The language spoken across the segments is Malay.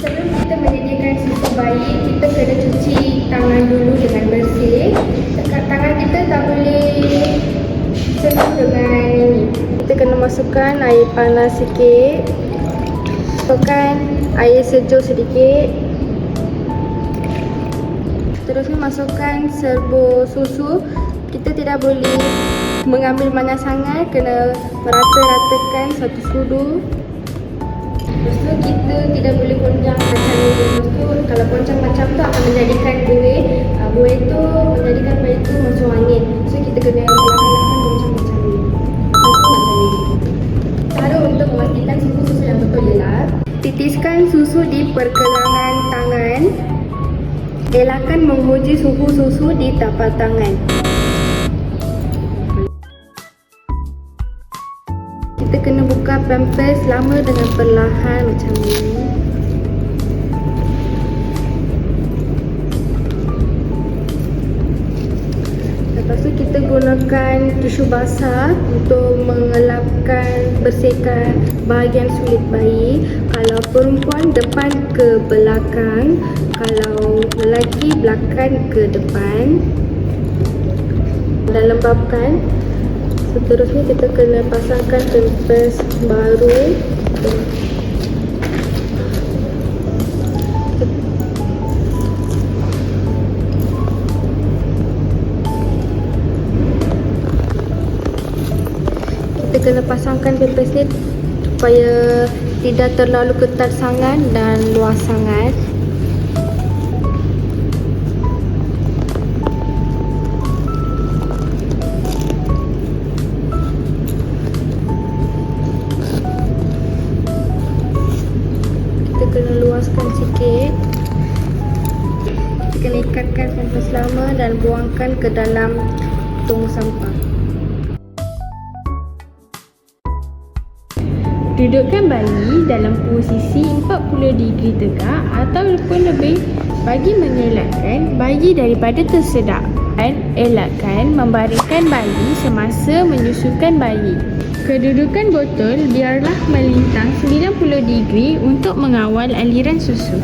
Sebelum kita menyediakan susu bayi, kita kena cuci tangan dulu dengan bersih. Tangan kita tak boleh sentuh dengan ini. Kita kena masukkan air panas sikit, masukkan air sejuk sedikit. Terusnya masukkan serbuk susu. Kita tidak boleh mengambil banyak sangat, kena merata-ratakan satu sudu. Lepas tu kita tidak boleh goncang macam ni. Lepas tu kalau goncang macam tu akan menjadikan buih. Buih tu menjadikan bayi tu masuk angin. So kita kena perlahan-lahan goncang macam ni. Macam ni. Cara untuk memastikan susu yang betul ialah titiskan susu di pergelangan tangan. Elakkan menguji suhu susu di tapak tangan. Kita kena buka pampers lama dengan perlahan macam ni. Lepas tu kita gunakan tisu basah untuk mengelapkan, bersihkan bahagian sulit bayi. Kalau perempuan depan ke belakang, kalau lelaki belakang ke depan. Dan lembabkan. Seterusnya kita kena pasangkan pampers baru. Kita kena pasangkan pampers ni supaya tidak terlalu ketat sangat dan luas sangat. Kena luaskan sikit. Kena ikatkan pampers lama dan buangkan ke dalam tong sampah. Dudukkan bayi dalam posisi 40 degree tegak ataupun lebih bagi mengelakkan bayi daripada tersedak, dan elakkan membaringkan bayi semasa menyusukan bayi. Kedudukan botol biarlah melintang 90 degree untuk mengawal aliran susu.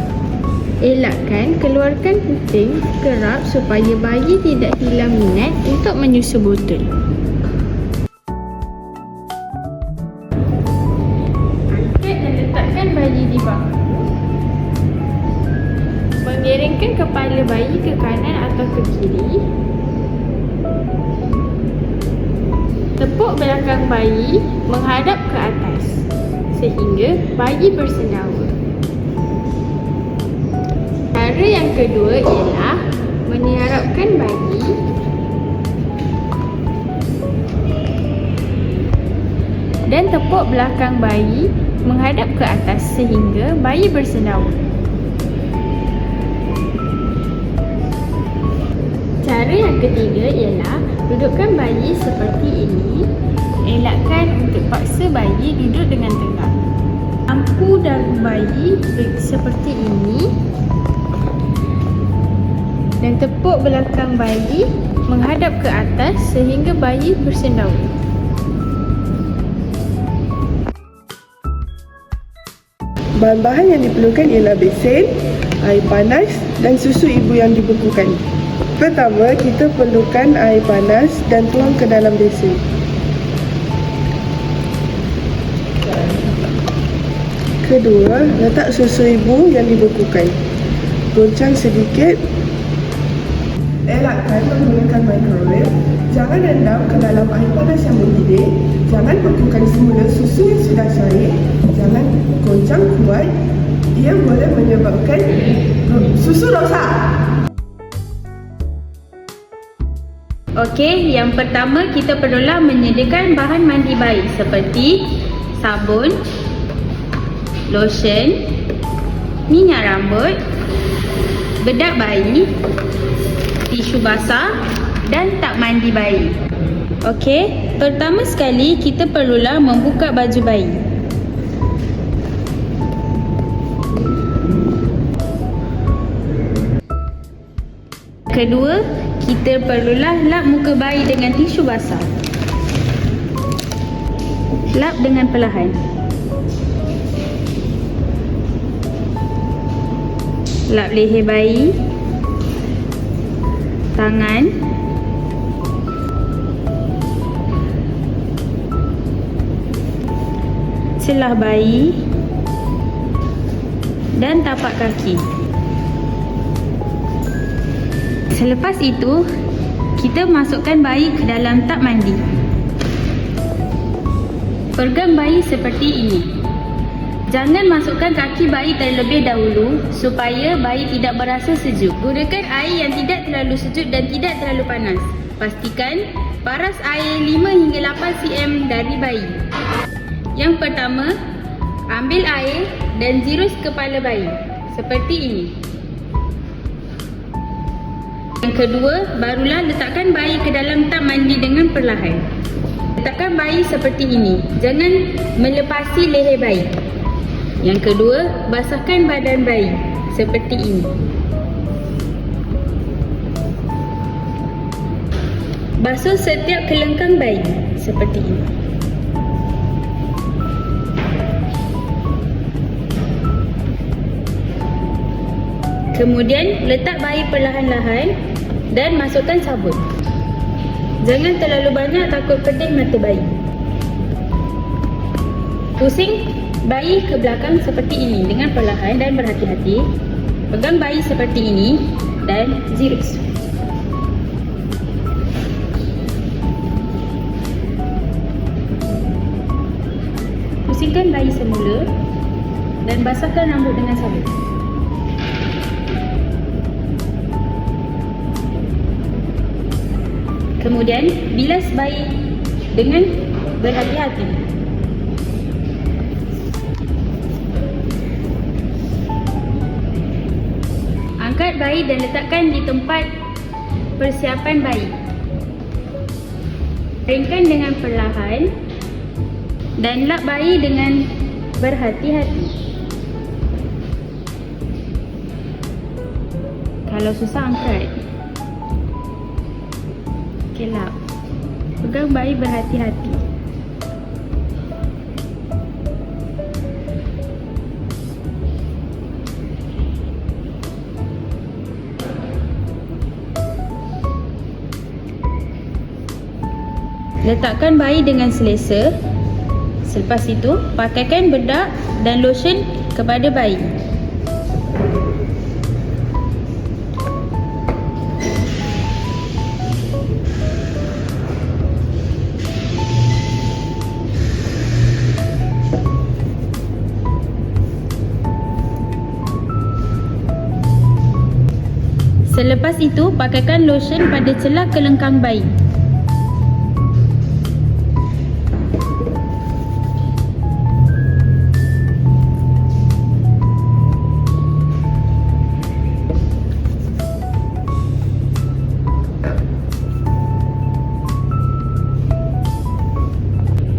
Elakkan keluarkan puting kerap supaya bayi tidak hilang minat untuk menyusu botol. Angkat dan letakkan bayi di bahu. Mengeringkan kepala bayi ke kanan atau ke kiri. Tepuk belakang bayi menghadap ke atas sehingga bayi bersendawa. Cara yang kedua ialah menyarapkan bayi dan tepuk belakang bayi menghadap ke atas sehingga bayi bersendawa. Cara yang ketiga ialah dudukkan bayi seperti ini. Elakkan untuk paksa bayi duduk dengan tegak. Lampu dagu bayi seperti ini. Dan tepuk belakang bayi menghadap ke atas sehingga bayi bersendawa. Bahan-bahan yang diperlukan ialah besen, air panas dan susu ibu yang dibekukan. Pertama, kita perlukan air panas dan tuang ke dalam besen. Kedua, letak susu ibu yang dibekukan. Goncang sedikit. Elakkan menggunakan microwave. Jangan rendam ke dalam air panas yang mendidih. Jangan bekukan semula susu yang sudah cair. Jangan goncang kuat. Ia boleh menyebabkan susu rosak. Okey, yang pertama kita perlulah menyediakan bahan mandi bayi seperti sabun, lotion, minyak rambut, bedak bayi, tisu basah dan tak mandi bayi. Okey, pertama sekali kita perlulah membuka baju bayi. Kedua, kita perlulah lap muka bayi dengan tisu basah. Lap dengan perlahan. Lap leher bayi, tangan, celah bayi dan tapak kaki. Selepas itu, kita masukkan bayi ke dalam tub mandi. Pegang bayi seperti ini. Jangan masukkan kaki bayi terlebih dahulu supaya bayi tidak berasa sejuk. Gunakan air yang tidak terlalu sejuk dan tidak terlalu panas. Pastikan paras air 5 hingga 8 cm dari bayi. Yang pertama, ambil air dan jirus kepala bayi seperti ini. Yang kedua, barulah letakkan bayi ke dalam tub mandi dengan perlahan. Letakkan bayi seperti ini. Jangan melepasi leher bayi. Yang kedua, basahkan badan bayi seperti ini. Basuh setiap kelengkang bayi seperti ini. Kemudian letak bayi perlahan-lahan dan masukkan sabun. Jangan terlalu banyak, takut pedih mata bayi. Pusing bayi ke belakang seperti ini dengan perlahan dan berhati-hati. Pegang bayi seperti ini dan jirus. Pusingkan bayi semula dan basahkan rambut dengan sabun. Kemudian bilas bayi dengan berhati-hati. Angkat bayi dan letakkan di tempat persiapan bayi. Keringkan dengan perlahan dan lap bayi dengan berhati-hati. Kalau susah, angkat. Lap. Pegang bayi berhati-hati. Letakkan bayi dengan selesa. Selepas itu, pakaikan bedak dan lotion kepada bayi. Selepas itu, pakaikan lotion pada celah kelengkang bayi.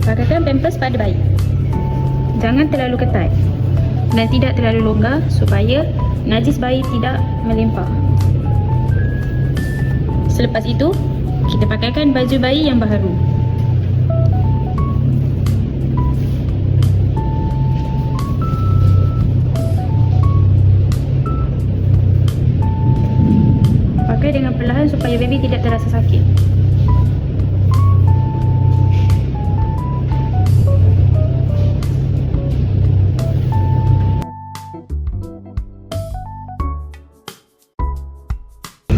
Pakaikan pampers pada bayi. Jangan terlalu ketat dan tidak terlalu longgar supaya najis bayi tidak melimpah. Selepas itu, kita pakaikan baju bayi yang baru. Pakai dengan perlahan supaya baby tidak terasa sakit.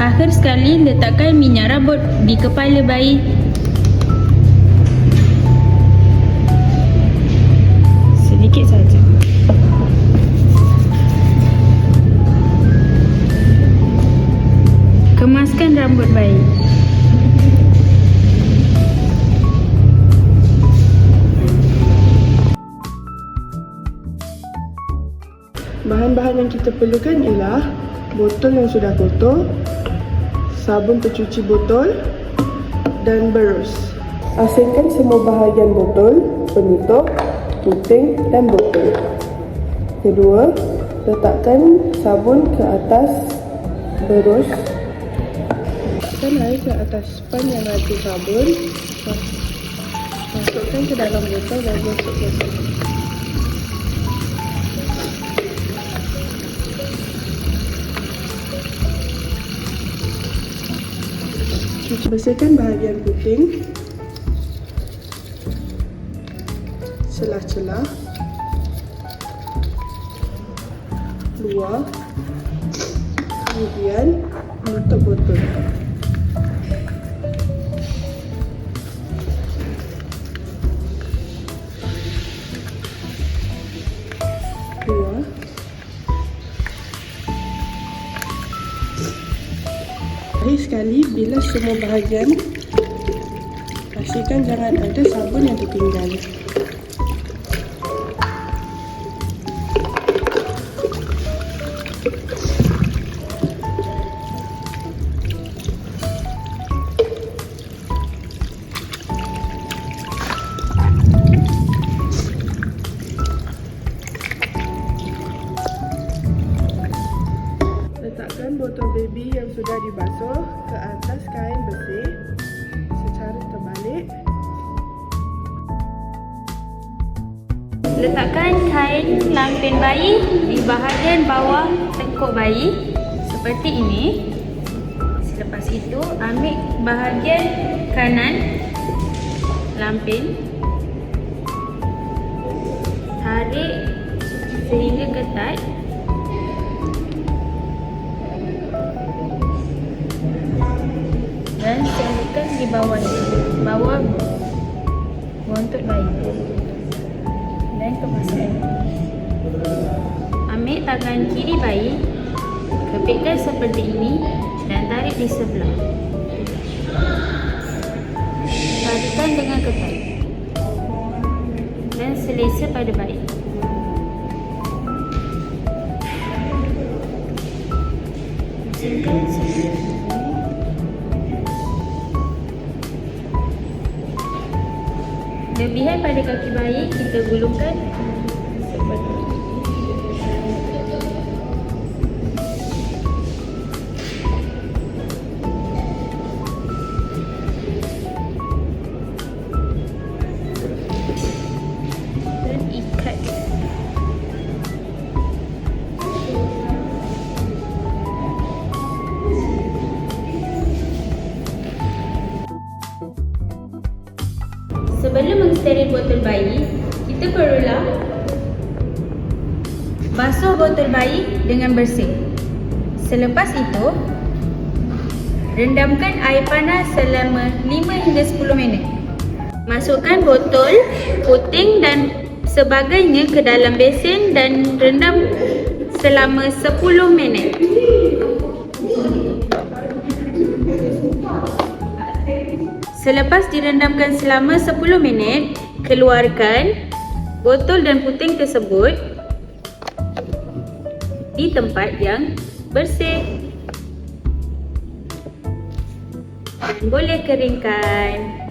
Akhir sekali, letakkan minyak rambut di kepala bayi. Sedikit saja. Kemaskan rambut bayi. Bahan-bahan yang kita perlukan ialah botol yang sudah kotor, sabun pencuci botol dan berus. Asingkan semua bahagian botol, penutup, puting dan botol. Kedua, letakkan sabun ke atas berus. Letakkan air ke atas span yang ada sabun. Masukkan ke dalam botol dan gosok-gosok. Bersihkan bahagian puting, celah-celah, luar, kemudian menutup botol. Luar. Terakhir sekali, bilas semua bahagian. Pastikan jangan ada sabun yang tertinggal. Letakkan botol baby yang sudah dibasuh ke atas kain bersih secara terbalik. Letakkan kain lampin bayi di bahagian bawah tengkuk bayi seperti ini. Selepas itu, ambil bahagian kanan lampin, tarik sehingga ketat. Dan selitkan di bawah buntut bayi dan kepaskan. Ambil tangan kiri bayi, kepitkan seperti ini dan tarik di sebelah. Tarikan dengan ketat dan selesa pada bayi. Pusingkan seperti ini. Lebihan pada kaki bayi kita gulungkan seperti ini. Dan ikat. Sebelum mengsteril botol bayi, kita perlulah basuh botol bayi dengan bersih. Selepas itu, rendamkan air panas selama 5 hingga 10 minit. Masukkan botol, puting dan sebagainya ke dalam besen dan rendam selama 10 minit. Selepas direndamkan selama 10 minit, keluarkan botol dan puting tersebut di tempat yang bersih dan boleh keringkan.